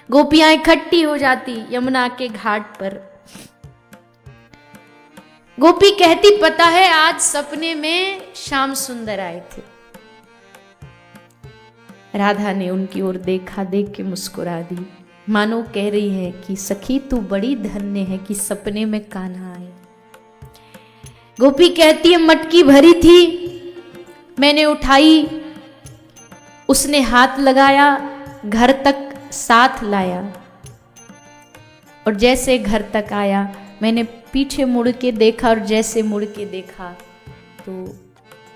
गोपियां इकट्ठी हो जाती यमुना के घाट पर। गोपी कहती, पता है आज सपने में श्याम सुंदर आए थे। राधा ने उनकी ओर देखा, देख के मुस्कुरा दी, मानो कह रही है कि सखी तू बड़ी धन्य है कि सपने में कान्हा आए। गोपी कहती है, मटकी भरी थी, मैंने उठाई, उसने हाथ लगाया, घर तक साथ लाया, और जैसे घर तक आया मैंने पीछे मुड़ के देखा, और जैसे मुड़ के देखा तो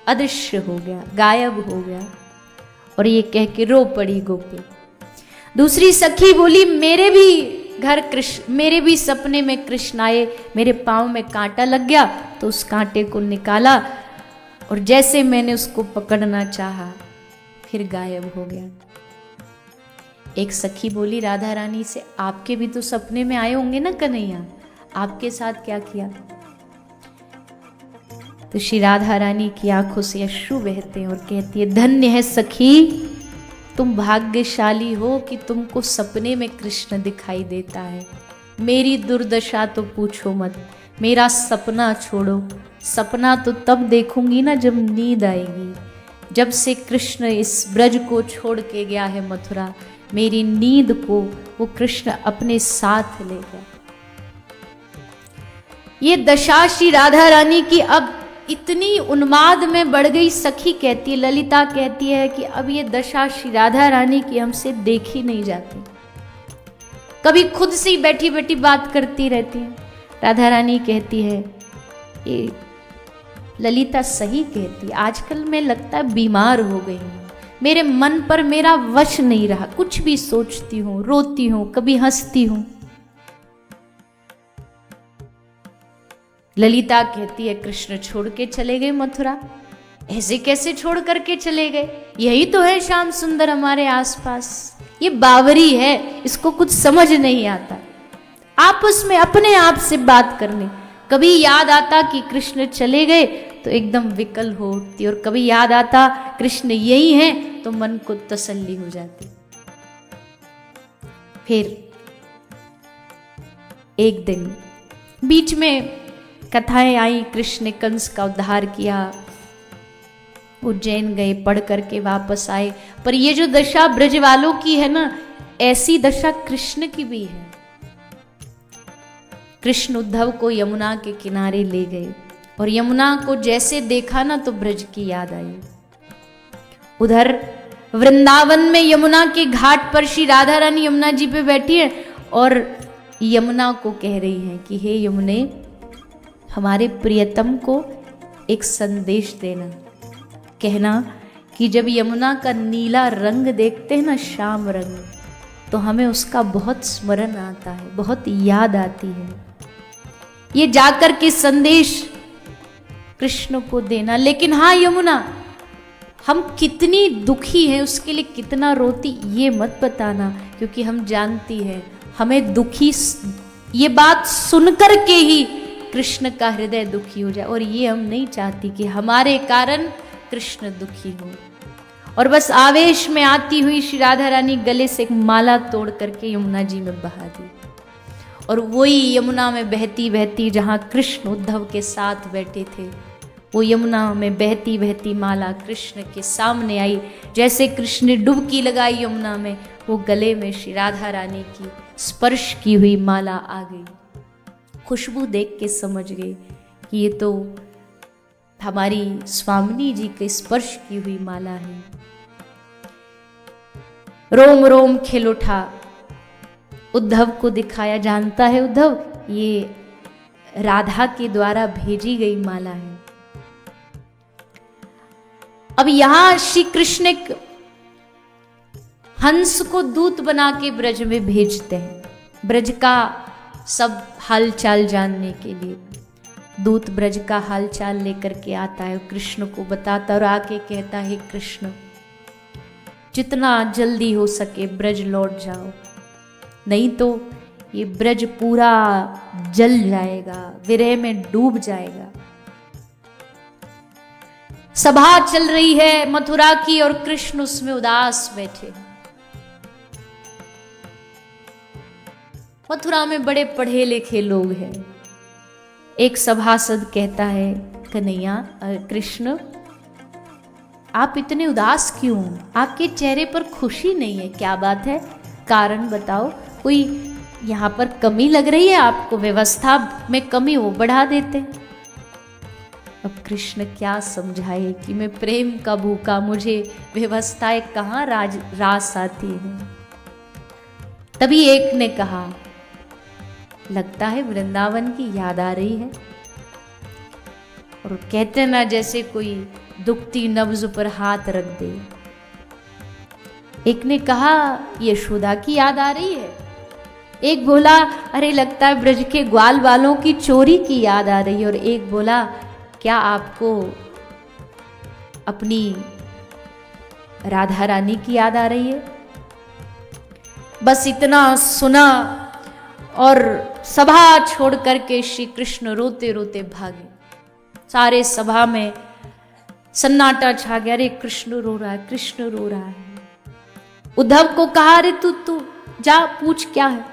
अदृश्य हो गया, गायब हो गया। और ये कह के रो पड़ी गोपी। दूसरी सखी बोली, मेरे भी सपने में कृष्ण आए, मेरे पाँव में कांटा लग गया तो उस कांटे को निकाला, और जैसे मैंने उसको पकड़ना चाहा फिर गायब हो गया। एक सखी बोली राधा रानी से, आपके भी तो सपने में आए होंगे ना कन्हैया, आपके साथ क्या किया? तो श्री राधा रानी की आंखों से अश्रु बहते हैं और कहती है, धन्य है सखी, तुम भाग्यशाली हो कि तुमको सपने में कृष्ण दिखाई देता है। मेरी दुर्दशा तो पूछो मत, मेरा सपना छोड़ो, सपना तो तब देखूंगी ना जब नींद आएगी। जब से कृष्ण इस ब्रज को छोड़ के गया है मथुरा, मेरी नींद को वो कृष्ण अपने साथ ले गया। ये दशा श्री राधा रानी की अब इतनी उन्माद में बढ़ गई। सखी कहती है, ललिता कहती है कि अब ये दशा श्री राधा रानी की हमसे देखी नहीं जाती। कभी खुद से ही बैठी बैठी बात करती रहती है। राधा रानी कहती है, ये ललिता सही कहती, आजकल मैं लगता है बीमार हो गई हूँ, मेरे मन पर मेरा वश नहीं रहा, कुछ भी सोचती हूँ, रोती हूँ, कभी हंसती हूँ। ललिता कहती है, कृष्ण छोड़ के चले गए मथुरा, ऐसे कैसे छोड़ करके चले गए? यही तो है श्याम सुंदर हमारे आसपास। ये बावरी है, इसको कुछ समझ नहीं आता। आपस में अपने आप से बात करने, कभी याद आता कि कृष्ण चले गए तो एकदम विकल हो उठती, और कभी याद आता कृष्ण यही हैं तो मन को तसल्ली हो जाती। फिर एक दिन बीच में कथाएं आई, कृष्ण ने कंस का उद्धार किया, उज्जैन गए, पढ़ करके वापस आए। पर ये जो दशा ब्रज वालों की है ना, ऐसी दशा कृष्ण की भी है। कृष्ण उद्धव को यमुना के किनारे ले गए, और यमुना को जैसे देखा ना तो ब्रज की याद आई। उधर वृंदावन में यमुना के घाट पर श्री राधा रानी यमुना जी पे बैठी है, और यमुना को कह रही हैं कि हे यमुने, हमारे प्रियतम को एक संदेश देना, कहना कि जब यमुना का नीला रंग देखते हैं ना, श्याम रंग, तो हमें उसका बहुत स्मरण आता है, बहुत याद आती है। ये जाकर के संदेश कृष्ण को देना। लेकिन हाँ यमुना, हम कितनी दुखी हैं, उसके लिए कितना रोती, ये मत बताना, क्योंकि हम जानती हैं हमें दुखी, ये बात सुनकर के ही कृष्ण का हृदय दुखी हो जाए, और ये हम नहीं चाहती कि हमारे कारण कृष्ण दुखी हो। और बस आवेश में आती हुई श्री राधा रानी गले से एक माला तोड़ करके यमुना जी में बहा दी, और वही यमुना में बहती बहती जहाँ कृष्ण उद्धव के साथ बैठे थे, वो यमुना में बहती बहती माला कृष्ण के सामने आई। जैसे कृष्ण ने डुबकी लगाई यमुना में, वो गले में श्री राधा रानी की स्पर्श की हुई माला आ गई। खुशबू देख के समझ गए कि ये तो हमारी स्वामिनी जी के स्पर्श की हुई माला है। रोम रोम खिल उठा, उद्धव को दिखाया। जानता है उद्धव, ये राधा के द्वारा भेजी गई माला है। अब यहां श्री कृष्ण एक हंस को दूत बना के ब्रज में भेजते हैं, ब्रज का सब हालचाल जानने के लिए। दूत ब्रज का हालचाल लेकर के आता है, कृष्ण को बताता और आके कहता है, कृष्ण जितना जल्दी हो सके ब्रज लौट जाओ, नहीं तो ये ब्रज पूरा जल जाएगा, विरह में डूब जाएगा। सभा चल रही है मथुरा की, और कृष्ण उसमें उदास बैठे हैं। मथुरा में बड़े पढ़े लिखे लोग हैं। एक सभासद कहता है, कन्हैया कृष्ण आप इतने उदास क्यों? आपके चेहरे पर खुशी नहीं है, क्या बात है? कारण बताओ, कोई यहाँ पर कमी लग रही है आपको? व्यवस्था में कमी हो बढ़ा देते। अब कृष्ण क्या समझाए कि मैं प्रेम का भूखा, मुझे व्यवस्थाएं कहाँ रास आती है। तभी एक ने कहा, लगता है वृंदावन की याद आ रही है। और कहते ना जैसे कोई दुखती नब्ज पर हाथ रख दे। एक ने कहा यशोदा की याद आ रही है। एक बोला अरे लगता है ब्रज के ग्वाल वालों की चोरी की याद आ रही है। और एक बोला क्या आपको अपनी राधा रानी की याद आ रही है? बस इतना सुना और सभा छोड़ करके श्री कृष्ण रोते रोते भागे। सारे सभा में सन्नाटा छा गया। अरे कृष्ण रो रहा है, कृष्ण रो रहा है। उद्धव को कहा अरे तू जा पूछ क्या है।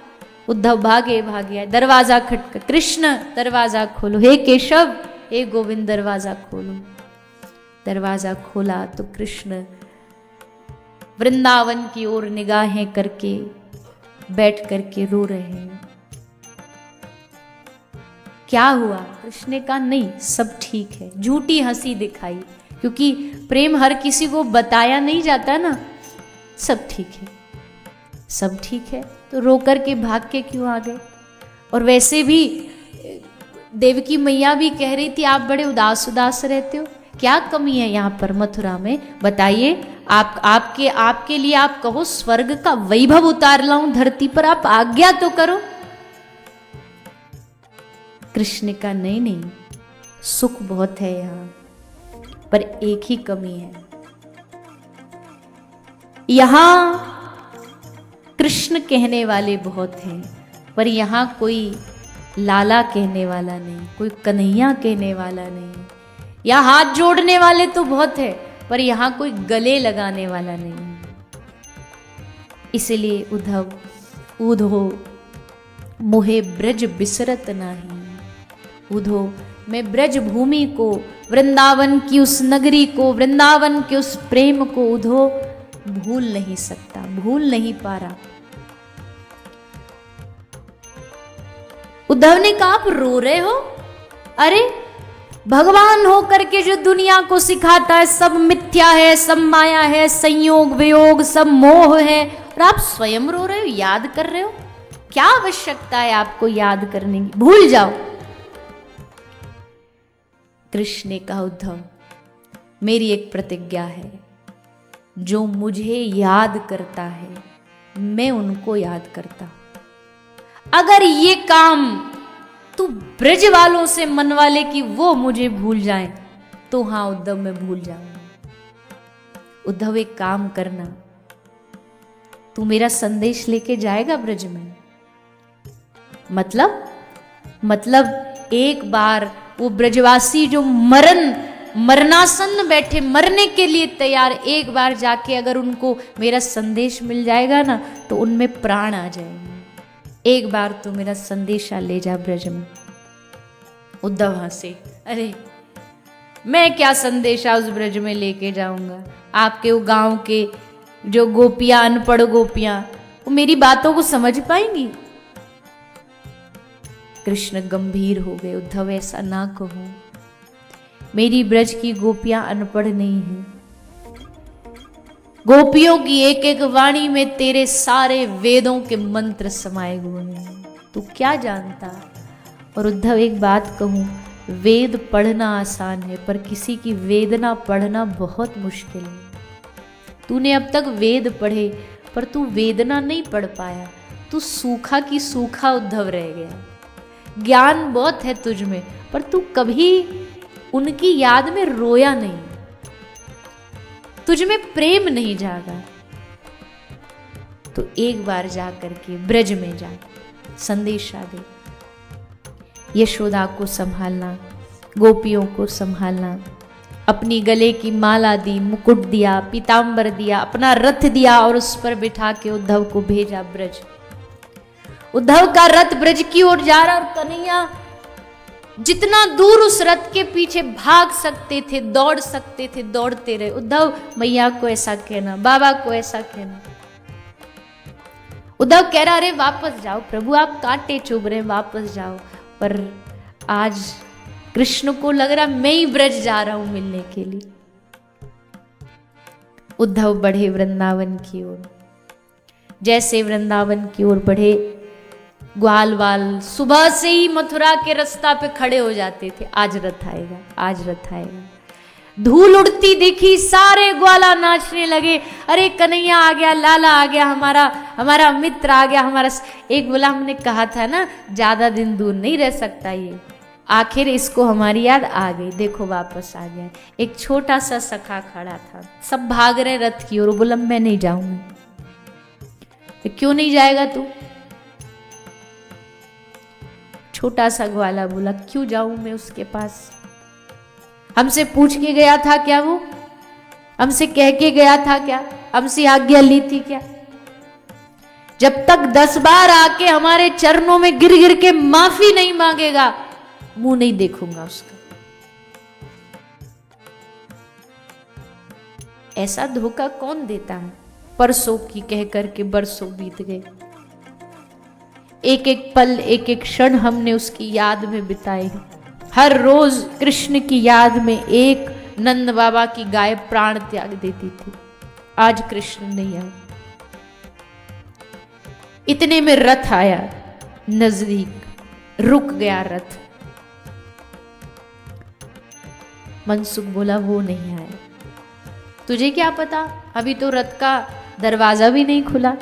उद्धव भागे भागे, दरवाजा खटका, कृष्ण दरवाजा खोलो, हे केशव हे गोविंद दरवाजा खोलो। दरवाजा खोला तो कृष्ण वृंदावन की ओर निगाहें करके बैठ करके रो रहे हैं। क्या हुआ? कृष्ण ने कहा नहीं सब ठीक है। झूठी हंसी दिखाई, क्योंकि प्रेम हर किसी को बताया नहीं जाता ना। सब ठीक है, सब ठीक है। तो रो करके भाग के क्यों आ गए? और वैसे भी देवकी मैया भी कह रही थी आप बड़े उदास उदास रहते हो, क्या कमी है यहाँ पर मथुरा में बताइए। आपके लिए आप कहो स्वर्ग का वैभव उतार लाऊं धरती पर, आप आज्ञा तो करो। कृष्ण का नहीं सुख बहुत है यहाँ, पर एक ही कमी है। यहां कृष्ण कहने वाले बहुत हैं, पर यहां कोई लाला कहने वाला नहीं, कोई कन्हैया कहने वाला नहीं। यहां हाथ जोड़ने वाले तो बहुत है, पर यहां कोई गले लगाने वाला नहीं। इसलिए उद्धव उधो मोहे ब्रज बिसरत नाही। उधो मैं ब्रज भूमि को, वृंदावन की उस नगरी को, वृंदावन के उस प्रेम को उधो भूल नहीं सकता, भूल नहीं पा रहा। उद्धव ने कहा आप रो रहे हो? अरे भगवान हो करके जो दुनिया को सिखाता है सब मिथ्या है, सब माया है, संयोग वियोग सब मोह है, और आप स्वयं रो रहे हो, याद कर रहे हो? क्या आवश्यकता है आपको याद करने की? भूल जाओ। कृष्ण ने कहा उद्धव मेरी एक प्रतिज्ञा है, जो मुझे याद करता है मैं उनको याद करता हूं। अगर ये काम तू ब्रज वालों से मनवा ले कि वो मुझे भूल जाएं, तो हां उद्धव मैं भूल जाऊंगा। उद्धव एक काम करना, तू मेरा संदेश लेके जाएगा ब्रज में? मतलब एक बार वो ब्रजवासी जो मरनासन बैठे, मरने के लिए तैयार, एक बार जाके अगर उनको मेरा संदेश मिल जाएगा ना तो उनमें प्राण आ जाएंगे। एक बार तो मेरा संदेशा ले जा ब्रज में। उद्धव हंसे, अरे मैं क्या संदेशा उस ब्रज में लेके जाऊंगा? आपके वो गांव के जो गोपियां, अनपढ़ गोपियां, वो मेरी बातों को समझ पाएंगी? कृष्ण गंभीर हो गए, उद्धव ऐसा ना कहो, मेरी ब्रज की गोपियां अनपढ़ नहीं हैं। गोपियों की एक एक वाणी में तेरे सारे वेदों के मंत्र समाये हुए हैं, तू क्या जानता? और उद्धव एक बात कहूं, वेद पढ़ना आसान है, पर किसी की वेदना पढ़ना बहुत मुश्किल है। तूने अब तक वेद पढ़े, पर तू वेदना नहीं पढ़ पाया। तू सूखा की सूखा उद्धव रह गया। ज्ञान बहुत है तुझ में, पर तू कभी उनकी याद में रोया नहीं, तुझ में प्रेम नहीं जागा। तो एक बार जा करके ब्रज में जा संदेशा दे। यशोदा को संभालना, गोपियों को संभालना। अपनी गले की माला दी, मुकुट दिया, पीतांबर दिया, अपना रथ दिया और उस पर बिठा के उद्धव को भेजा ब्रज। उद्धव का रथ ब्रज की ओर जा रहा और कन्हैया जितना दूर उस रथ के पीछे भाग सकते थे, दौड़ सकते थे, दौड़ते रहे। उद्धव मैया को ऐसा कहना, बाबा को ऐसा कहना। उद्धव कह रहा अरे वापस जाओ प्रभु, आप कांटे चुभ रहे, वापस जाओ। पर आज कृष्ण को लग रहा मैं ही ब्रज जा रहा हूं मिलने के लिए। उद्धव बढ़े वृंदावन की ओर। जैसे वृंदावन की ओर बढ़े, ग्वाल वाल सुबह से ही मथुरा के रास्ता पे खड़े हो जाते थे, आज रथ आएगा, आज रथ आएगा। धूल उड़ती दिखी, सारे ग्वाला नाचने लगे, अरे कन्हैया आ गया, लाला आ गया, हमारा मित्र आ गया, हमारा। एक बोला हमने कहा था ना ज्यादा दिन दूर नहीं रह सकता ये, आखिर इसको हमारी याद आ गई, देखो वापस आ गया। एक छोटा सा सखा खड़ा था, सब भाग रहे रथ की ओर, बोला मैं नहीं जाऊंगा। तो क्यों नहीं जाएगा तू? छोटा सा ग्वाला बोला क्यों जाऊं मैं उसके पास? हमसे पूछ के गया था क्या वो? हमसे कह के गया था क्या? हमसे आज्ञा ली थी क्या? जब तक 10 बार आके हमारे चरणों में गिर गिर के माफी नहीं मांगेगा, मुंह नहीं देखूंगा उसका। ऐसा धोखा कौन देता है? परसों की कह करके बरसों बीत गए। एक एक पल, एक एक क्षण हमने उसकी याद में बिताए। हर रोज कृष्ण की याद में एक नंद बाबा की गाय प्राण त्याग देती थी। आज कृष्ण नहीं आए। इतने में रथ आया नजदीक, रुक गया रथ। मनसुख बोला वो नहीं आए। तुझे क्या पता, अभी तो रथ का दरवाजा भी नहीं खुला।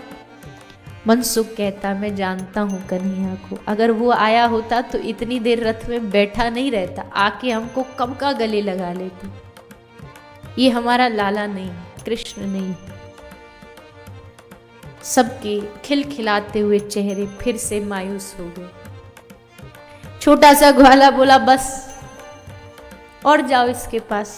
मनसुख कहता मैं जानता हूं कन्हैया को, अगर वो आया होता तो इतनी देर रथ में बैठा नहीं रहता, आके हमको कब का गले लगा लेता। ये हमारा लाला नहीं, कृष्ण नहीं। सबके खिलखिलाते हुए चेहरे फिर से मायूस हो गए। छोटा सा ग्वाला बोला बस और जाओ इसके पास।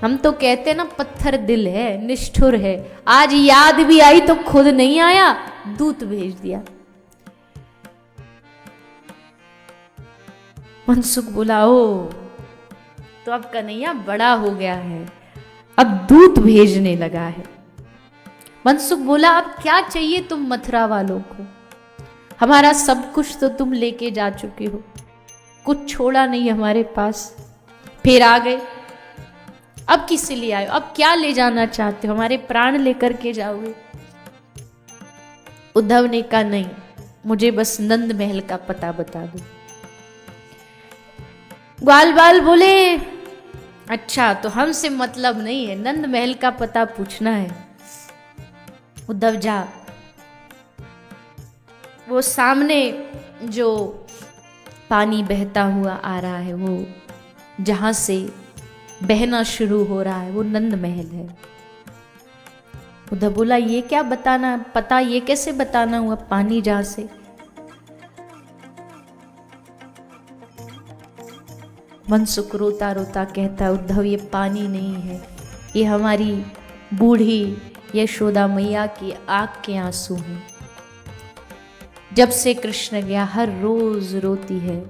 हम तो कहते ना पत्थर दिल है, निष्ठुर है। आज याद भी आई तो खुद नहीं आया, दूत भेज दिया। मनसुख बोला ओ तो अब कन्हैया बड़ा हो गया है, अब दूत भेजने लगा है। मनसुख बोला अब क्या चाहिए तुम मथुरा वालों को? हमारा सब कुछ तो तुम लेके जा चुके हो, कुछ छोड़ा नहीं हमारे पास। फिर आ गए, अब किससे ले आए? अब क्या ले जाना चाहते हो? हमारे प्राण लेकर के जाओगे? उद्धव ने कहा नहीं, मुझे बस नंद महल का पता बता दो। ग्वाल बाल बोले अच्छा तो हमसे मतलब नहीं है, नंद महल का पता पूछना है। उद्धव जा, वो सामने जो पानी बहता हुआ आ रहा है, वो जहां से बहना शुरू हो रहा है वो नंद महल है। उद्धव बोला ये क्या बताना पता, ये कैसे बताना हुआ पानी जहां से? मनसुख रोता रोता कहता उद्धव ये पानी नहीं है, ये हमारी बूढ़ी यशोदा मैया की आंख के आंसू हैं। जब से कृष्ण गया हर रोज रोती है।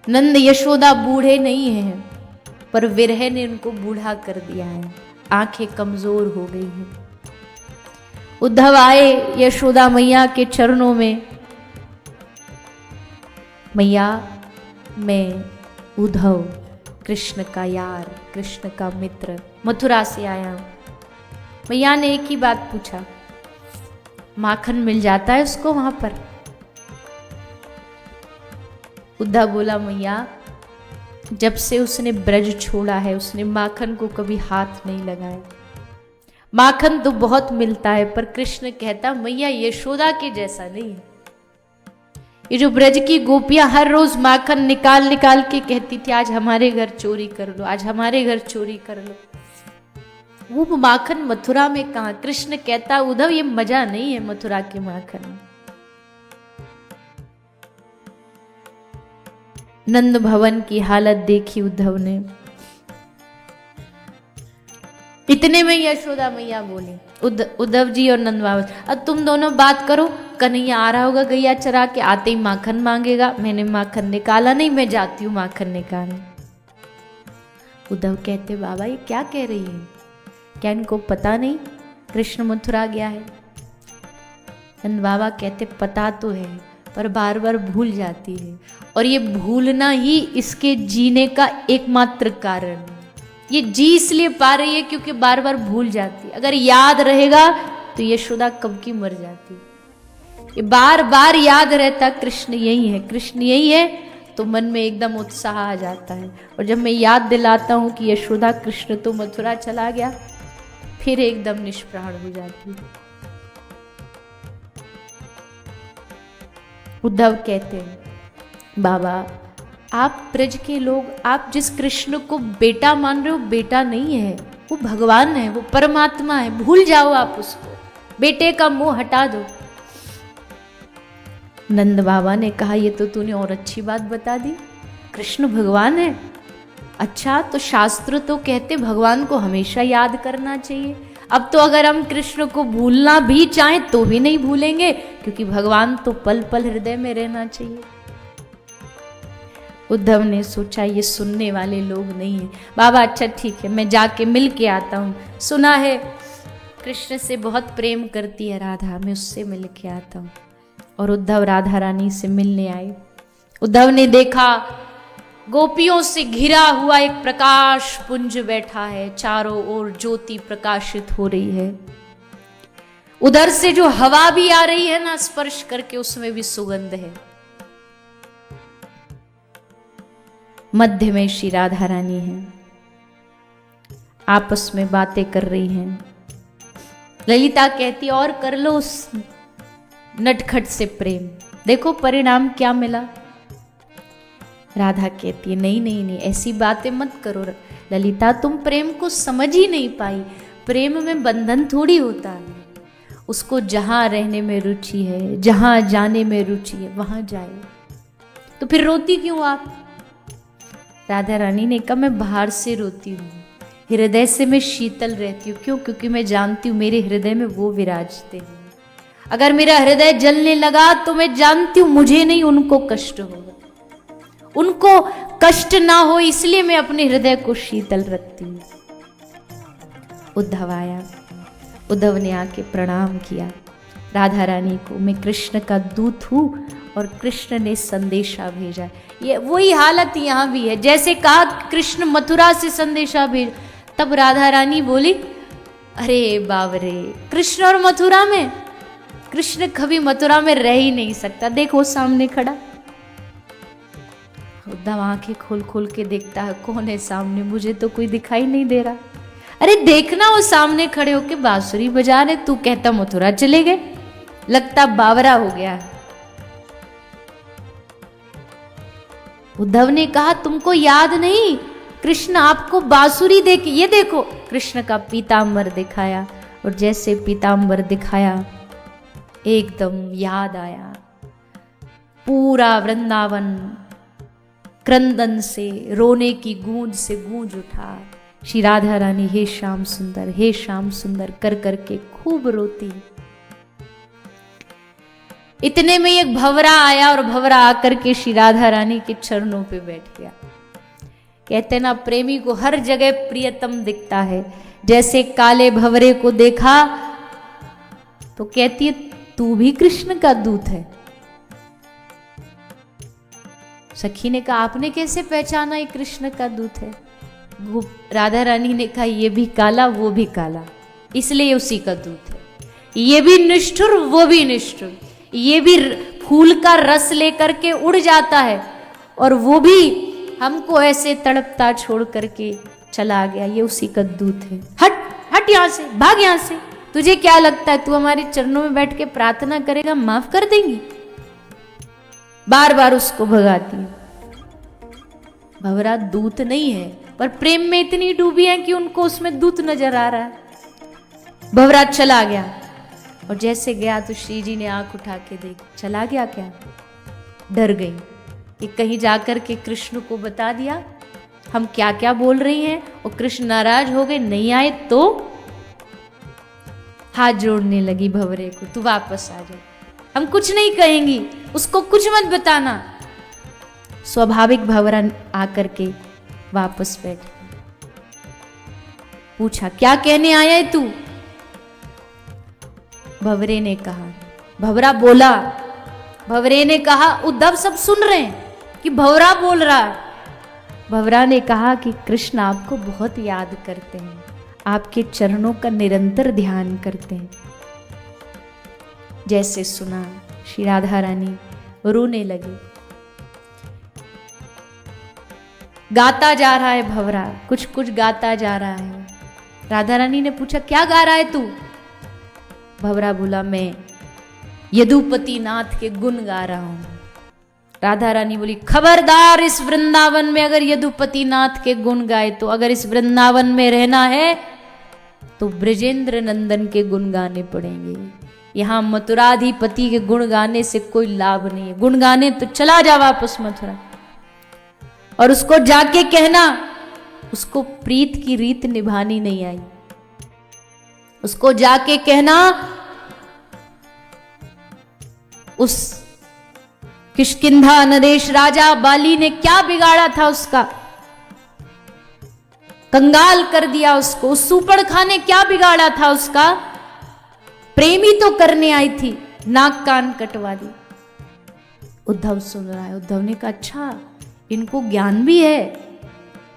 नंद यशोदा बूढ़े नहीं हैं, पर विरह ने उनको बूढ़ा कर दिया है, आंखें कमजोर हो गई हैं। उद्धव आए यशोदा मैया के चरणों में, मैया मैं उद्धव कृष्ण का यार, कृष्ण का मित्र, मथुरा से आया हूं। मैया ने एक ही बात पूछा, माखन मिल जाता है उसको वहां पर? उद्धव बोला मैया जब से उसने ब्रज छोड़ा है उसने माखन को कभी हाथ नहीं लगाया। माखन तो बहुत मिलता है, पर कृष्ण कहता मैया यशोदा के जैसा नहीं है। ये जो ब्रज की गोपियां हर रोज माखन निकाल निकाल के कहती थी आज हमारे घर चोरी कर लो, आज हमारे घर चोरी कर लो, वो माखन मथुरा में कहां? कृष्ण कहता उद्धव ये मजा नहीं है मथुरा के माखन में। नंद भवन की हालत देखी उद्धव ने। इतने में यशोदा मैया बोली उद्धव जी और नंद बाबा अब तुम दोनों बात करो, कन्हैया आ रहा होगा गैया चरा के, आते ही माखन मांगेगा, मैंने माखन निकाला नहीं, मैं जाती हूँ माखन निकालने। उद्धव कहते बाबा ये क्या कह रही है, क्या इनको पता नहीं कृष्ण मथुरा गया है? नंद बाबा कहते पता तो है पर बार बार भूल जाती है, और ये भूलना ही इसके जीने का एकमात्र कारण है। ये जी इसलिए पा रही है क्योंकि बार बार भूल जाती है। अगर याद रहेगा तो यशोदा कब की मर जाती। ये बार बार याद रहता कृष्ण यही है, कृष्ण यही है, तो मन में एकदम उत्साह आ जाता है। और जब मैं याद दिलाता हूं कि यशोदा कृष्ण तो मथुरा चला गया, फिर एकदम निष्प्राण हो जाती है। उद्धव कहते हैं बाबा आप ब्रज के लोग, आप जिस कृष्ण को बेटा मान रहे हो, बेटा नहीं है, वो भगवान है, वो परमात्मा है, भूल जाओ आप उसको, बेटे का मोह हटा दो। नंद बाबा ने कहा ये तो तूने और अच्छी बात बता दी, कृष्ण भगवान है। अच्छा तो शास्त्र तो कहते भगवान को हमेशा याद करना चाहिए। अब तो अगर हम कृष्ण को भूलना भी चाहें तो भी नहीं भूलेंगे, क्योंकि भगवान तो पल पल हृदय में रहना चाहिए। उद्धव ने सोचा ये सुनने वाले लोग नहीं है। बाबा अच्छा ठीक है, मैं जाके मिल के आता हूँ, सुना है कृष्ण से बहुत प्रेम करती है राधा, मैं उससे मिल के आता हूँ। और उद्धव राधा रानी से मिलने आए। उद्धव ने देखा गोपियों से घिरा हुआ एक प्रकाश पुंज बैठा है, चारों ओर ज्योति प्रकाशित हो रही है। उधर से जो हवा भी आ रही है ना स्पर्श करके, उसमें भी सुगंध है। मध्य में श्री राधा रानी है, आपस में बातें कर रही हैं। ललिता कहती और कर लो उस नटखट से प्रेम, देखो परिणाम क्या मिला। राधा कहती है नहीं नहीं नहीं, ऐसी बातें मत करो ललिता, तुम प्रेम को समझ ही नहीं पाई। प्रेम में बंधन थोड़ी होता है, उसको जहां रहने में रुचि है, जहां जाने में रुचि है, वहां जाए। तो फिर रोती क्यों आप? राधा रानी ने कहा मैं बाहर से रोती हूँ, हृदय से मैं शीतल रहती हूँ। क्यों? क्योंकि मैं जानती हूँ मेरे हृदय में वो विराजते हैं। अगर मेरा हृदय जलने लगा तो मैं जानती हूँ मुझे नहीं उनको कष्ट होगा, उनको कष्ट ना हो इसलिए मैं अपने हृदय को शीतल रखती हूँ। उद्धव आया, उद्धव ने आके प्रणाम किया राधा रानी को, मैं कृष्ण का दूत हूँ और कृष्ण ने संदेशा भेजा। ये वही हालत यहाँ भी है, जैसे कहा कृष्ण मथुरा से संदेशा भेज, तब राधा रानी बोली अरे बाबरे, कृष्ण और मथुरा में, कृष्ण कभी मथुरा में रह ही नहीं सकता, देखो सामने खड़ा। उद्धव आंखें खोल खोल के देखता है कौन है सामने, मुझे तो कोई दिखाई नहीं दे रहा। अरे देखना वो सामने खड़े होके बांसुरी बजा रहे, तू कहता मथुरा चले गए, लगता बावरा हो गया। उद्धव ने कहा तुमको याद नहीं, कृष्ण आपको बांसुरी दे के, ये देखो कृष्ण का पीतांबर दिखाया, और जैसे पीतांबर दिखाया एकदम याद आया, पूरा वृंदावन क्रंदन से, रोने की गूंज से गूंज उठा। श्री राधा रानी हे श्याम सुंदर, हे श्याम सुंदर कर करके खूब रोती। इतने में एक भंवरा आया और भंवरा आकर के श्री राधा रानी के चरणों पे बैठ गया। कहते ना प्रेमी को हर जगह प्रियतम दिखता है, जैसे काले भंवरे को देखा तो कहती है तू भी कृष्ण का दूत है। सखी ने कहा आपने कैसे पहचाना ये कृष्ण का दूत है? राधा रानी ने कहा ये भी काला वो भी काला, इसलिए उसी का दूत है। ये भी निष्ठुर वो भी निष्ठुर, ये भी फूल का रस लेकर के उड़ जाता है और वो भी हमको ऐसे तड़पता छोड़ करके चला गया, ये उसी का दूत है। हट हट यहां से, भाग यहां से, तुझे क्या लगता है तू हमारे चरणों में बैठ के प्रार्थना करेगा माफ कर देंगी? बार बार उसको भगाती है। भंवरा दूत नहीं है पर प्रेम में इतनी डूबी है कि उनको उसमें दूत नजर आ रहा है। भंवरा चला गया और जैसे गया तो श्री जी ने आंख उठा के देख, चला गया क्या? डर गई कि कहीं जाकर के कृष्ण को बता दिया हम क्या क्या बोल रही हैं और कृष्ण नाराज हो गए, नहीं आए तो। हाथ जोड़ने लगी भंवरे को, तू वापस आ जा। हम कुछ नहीं कहेंगी, उसको कुछ मत बताना। स्वाभाविक भंवरा आकर के वापस बैठ पूछा, क्या कहने आया है तू? भंवरे ने कहा, भंवरा बोला, भंवरे ने कहा, उद्धव सब सुन रहे हैं कि भंवरा बोल रहा है। भंवरा ने कहा कि कृष्ण आपको बहुत याद करते हैं, आपके चरणों का निरंतर ध्यान करते हैं। जैसे सुना श्री राधा रानी रोने लगी। गाता जा रहा है भंवरा, कुछ कुछ गाता जा रहा है। राधा रानी ने पूछा, क्या गा रहा है तू? भंवरा बोला, मैं यदुपति नाथ के गुण गा रहा हूं। राधा रानी बोली, खबरदार, इस वृंदावन में अगर यदुपति नाथ के गुण गाए तो अगर इस वृंदावन में रहना है तो ब्रजेंद्र नंदन के गुण गाने पड़ेंगे। यहां मथुराधिपति के गुण गाने से कोई लाभ नहीं है। गुण गाने तो चला जा वापस मथुरा, और उसको जाके कहना, उसको प्रीत की रीत निभानी नहीं आई। उसको जाके कहना, उस किष्किंधा नरेश राजा बाली ने क्या बिगाड़ा था उसका, कंगाल कर दिया उसको। उस सूपड़खा ने क्या बिगाड़ा था उसका, प्रेमी तो करने आई थी, नाक कान कटवा दी। उद्धव सुन रहा है। उद्धव ने कहा, अच्छा इनको ज्ञान भी है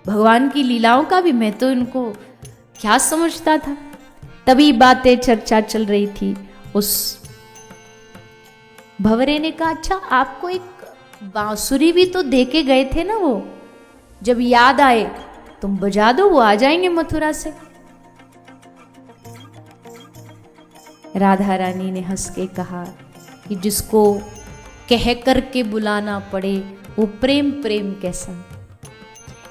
भगवान की लीलाओं का भी, मैं तो इनको क्या समझता था। तभी बातें चर्चा चल रही थी। उस भंवरे ने कहा, अच्छा आपको एक बांसुरी भी तो दे के गए थे ना, वो जब याद आए तुम बजा दो, वो आ जाएंगे मथुरा से। राधा रानी ने हंस के कहा कि जिसको कह कर के बुलाना पड़े वो प्रेम, प्रेम कैसा?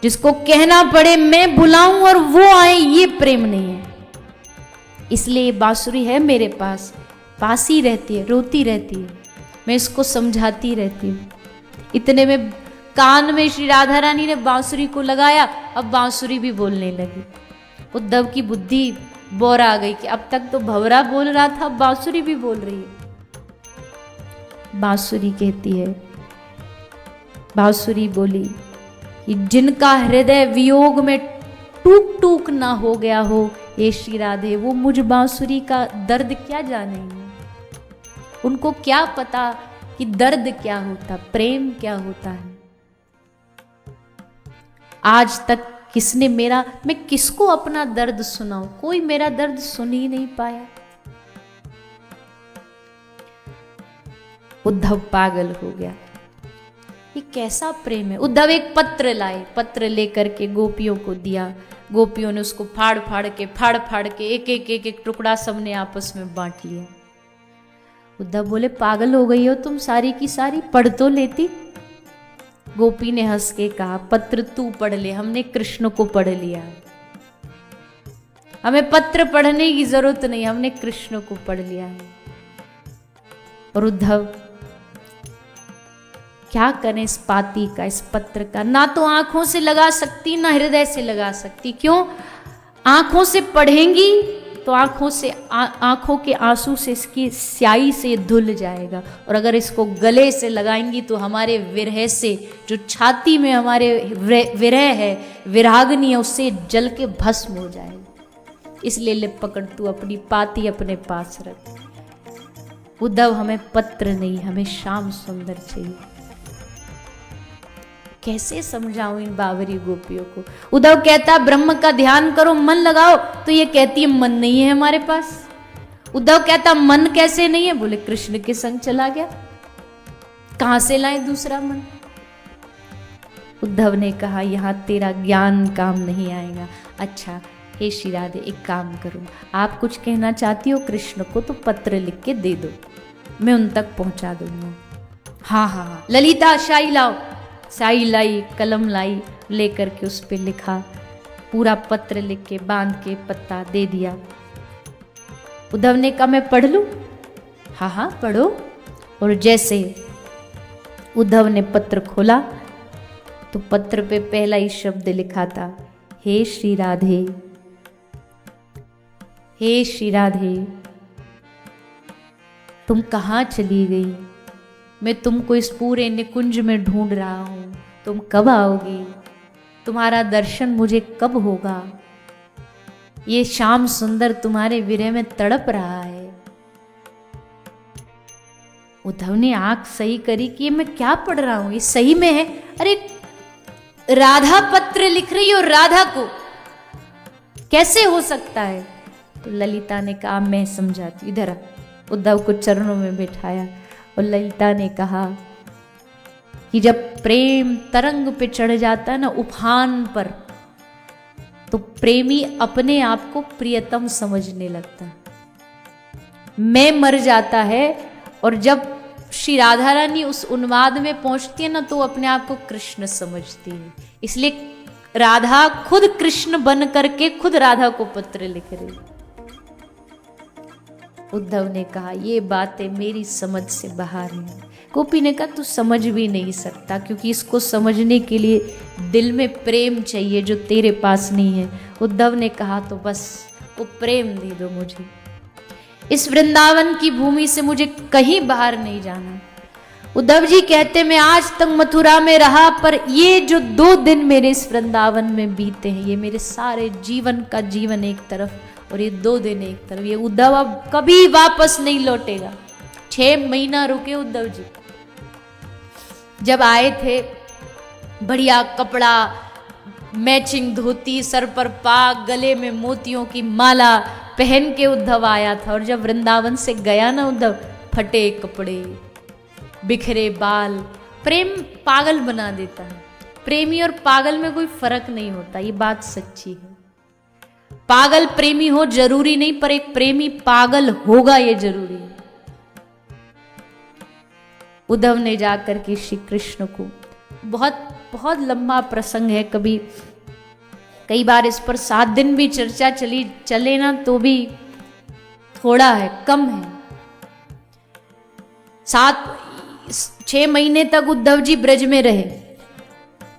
जिसको कहना पड़े मैं बुलाऊं और वो आए, ये प्रेम नहीं है। इसलिए बांसुरी है मेरे पास ही रहती है, रोती रहती है, मैं इसको समझाती रहती हूँ। इतने में कान में श्री राधा रानी ने बांसुरी को लगाया, अब बांसुरी भी बोलने लगी। उद्धव की बुद्धि बोर आ गई कि अब तक तो भंवरा बोल रहा था, अब बांसुरी भी बोल रही है। बांसुरी कहती है, बांसुरी बोली कि जिनका हृदय वियोग में टूक टूक ना हो गया हो, ये श्री राधे, वो मुझ बांसुरी का दर्द क्या जानेंगे। उनको क्या पता कि दर्द क्या होता, प्रेम क्या होता है। आज तक किसने मैं किसको अपना दर्द सुनाऊं, कोई मेरा दर्द सुन ही नहीं पाया। उद्धव पागल हो गया, ये कैसा प्रेम है। उद्धव एक पत्र लाए, पत्र लेकर के गोपियों को दिया। गोपियों ने उसको फाड़ फाड़ के एक टुकड़ा सबने आपस में बांट लिया। उद्धव बोले, पागल हो गई हो तुम सारी की सारी, पढ़ तो लेती। गोपी ने हंस के कहा, पत्र तू पढ़ ले, हमने कृष्ण को पढ़ लिया, हमें पत्र पढ़ने की जरूरत नहीं, हमने कृष्ण को पढ़ लिया है। और उद्धव क्या करें इस पाती का, इस पत्र का, ना तो आंखों से लगा सकती ना हृदय से लगा सकती। क्यों? आंखों से पढ़ेंगी तो आंखों के आंसू से इसकी स्याही से धुल जाएगा, और अगर इसको गले से लगाएंगी तो हमारे विरह से, जो छाती में हमारे विरह है, विराग्नि है, उससे जल के भस्म हो जाएगा। इसलिए ले पकड़, तू अपनी पाती अपने पास रख। उद्धव, हमें पत्र नहीं, हमें श्याम सुंदर चाहिए। कैसे समझाऊं इन बावरी गोपियों को। उद्धव कहता ब्रह्म का ध्यान करो, मन लगाओ, तो ये कहती है मन नहीं है हमारे पास। उद्धव कहता मन कैसे नहीं है? बोले कृष्ण के संग चला गया, कहां से लाए दूसरा मन। उद्धव ने कहा यहां तेरा ज्ञान काम नहीं आएगा। अच्छा हे श्री राधे, एक काम करूं, आप कुछ कहना चाहती हो कृष्ण को तो पत्र लिख के दे दो, मैं उन तक पहुंचा दूंगा। हाँ हाँ हाँ, ललिता शाही लाओ। शाही लाई, कलम लाई, लेकर के उस पे लिखा, पूरा पत्र लिख के बांध के पत्ता दे दिया। उद्धव ने कहा मैं पढ़ लूं? हाँ हाँ पढ़ो। और जैसे उद्धव ने पत्र खोला तो पत्र पे पहला ही शब्द लिखा था, हे श्री राधे, हे श्री राधे। तुम कहाँ चली गई? मैं तुमको इस पूरे निकुंज में ढूंढ रहा हूँ, तुम कब आओगी? तुम्हारा दर्शन मुझे कब होगा? ये श्याम सुंदर तुम्हारे विरह में तड़प रहा है। उद्धव ने आंख सही करी कि ये मैं क्या पढ़ रहा हूं, ये सही में है? अरे राधा पत्र लिख रही हो राधा को, कैसे हो सकता है? तो ललिता ने कहा मैं समझाती हूं, इधर आ। उद्धव को चरणों में बैठाया और ललिता ने कहा कि जब प्रेम तरंग पे चढ़ जाता है ना, उफान पर, तो प्रेमी अपने आप को प्रियतम समझने लगता है। मैं मर जाता है और जब श्री राधा रानी उस उन्माद में पहुंचती है ना, तो अपने आप को कृष्ण समझती है। इसलिए राधा खुद कृष्ण बन करके खुद राधा को पत्र लिख रही। उद्धव ने कहा ये बातें मेरी समझ से बाहर हैं। गोपी ने कहा तू समझ भी नहीं सकता, क्योंकि इसको समझने के लिए दिल में प्रेम चाहिए जो तेरे पास नहीं है। उद्धव ने कहा तो बस वो प्रेम दे दो मुझे, इस वृंदावन की भूमि से मुझे कहीं बाहर नहीं जाना। उद्धव जी कहते मैं आज तक मथुरा में रहा, पर ये जो 2 दिन मेरे इस वृंदावन में बीते हैं, ये मेरे सारे जीवन का जीवन एक तरफ और ये 2 दिन एक तरफ। ये उद्धव अब कभी वापस नहीं लौटेगा। 6 महीना रुके उद्धव जी। जब आए थे, बढ़िया कपड़ा, मैचिंग धोती, सर पर पाग, गले में मोतियों की माला पहन के उद्धव आया था। और जब वृंदावन से गया ना उद्धव, फटे कपड़े, बिखरे बाल। प्रेम पागल बना देता है। प्रेमी और पागल में कोई फर्क नहीं होता, ये बात सच्ची है। पागल प्रेमी हो जरूरी नहीं, पर एक प्रेमी पागल होगा ये जरूरी है। उद्धव ने जाकर के श्री कृष्ण को, बहुत लंबा प्रसंग है, कई बार इस पर 7 दिन भी चर्चा चले ना तो भी थोड़ा है, कम है। 6 महीने तक उद्धव जी ब्रज में रहे।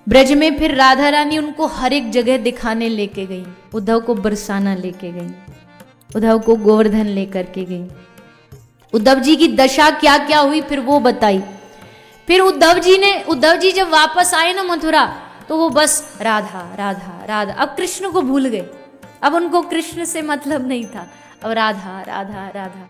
ब्रज में फिर राधा रानी उनको हर एक जगह दिखाने लेके गई। उद्धव को बरसाना लेके गई, उद्धव को गोवर्धन लेकर के गई। उद्धव जी की दशा क्या क्या हुई फिर वो बताई। फिर उद्धव जी जब वापस आए ना मथुरा, तो वो बस राधा राधा राधा, अब कृष्ण को भूल गए। अब उनको कृष्ण से मतलब नहीं था, अब राधा राधा राधा।